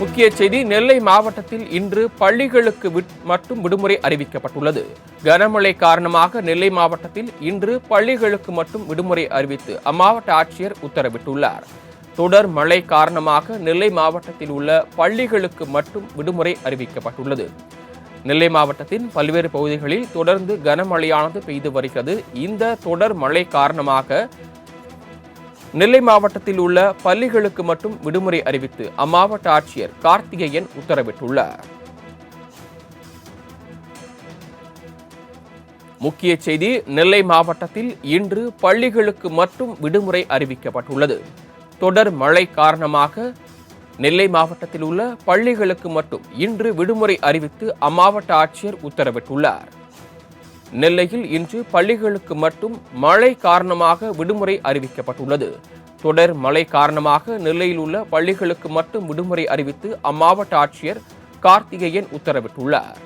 முக்கிய செய்தி நெல்லை மாவட்டத்தில் இன்று பள்ளிகளுக்கு மட்டும் விடுமுறை அறிவிக்கப்பட்டுள்ளது. கனமழை காரணமாக நெல்லை மாவட்டத்தில் இன்று பள்ளிகளுக்கு மட்டும் விடுமுறை அறிவித்து அம்மாவட்ட ஆட்சியர் உத்தரவிட்டுள்ளார். தொடர் மழை காரணமாக நெல்லை மாவட்டத்தில் உள்ள பள்ளிகளுக்கு மட்டும் விடுமுறை அறிவிக்கப்பட்டுள்ளது. நெல்லை மாவட்டத்தின் பல்வேறு பகுதிகளில் தொடர்ந்து கனமழையானது பெய்து வருகிறது. இந்த தொடர் மழை காரணமாக நெல்லை மாவட்டத்தில் உள்ள பள்ளிகளுக்கு மட்டும் விடுமுறை அறிவித்து அம்மாவட்ட ஆட்சியர் கார்த்திகேயன் உத்தரவிட்டுள்ளார். முக்கிய செய்தி நெல்லை மாவட்டத்தில் இன்று பள்ளிகளுக்கு மட்டும் விடுமுறை அறிவிக்கப்பட்டுள்ளது. தொடர் மழை காரணமாக நெல்லை மாவட்டத்தில் உள்ள பள்ளிகளுக்கு மட்டும் இன்று விடுமுறை அறிவித்து அம்மாவட்ட ஆட்சியர் உத்தரவிட்டுள்ளார். நெல்லையில் இன்று பள்ளிகளுக்கு மட்டும் மழை காரணமாக விடுமுறை அறிவிக்கப்பட்டுள்ளது. தொடர் மழை காரணமாக நெல்லையில் உள்ள பள்ளிகளுக்கு மட்டும் விடுமுறை அறிவித்து அம்மாவட்ட ஆட்சியர் கார்த்திகேயன் உத்தரவிட்டுள்ளார்.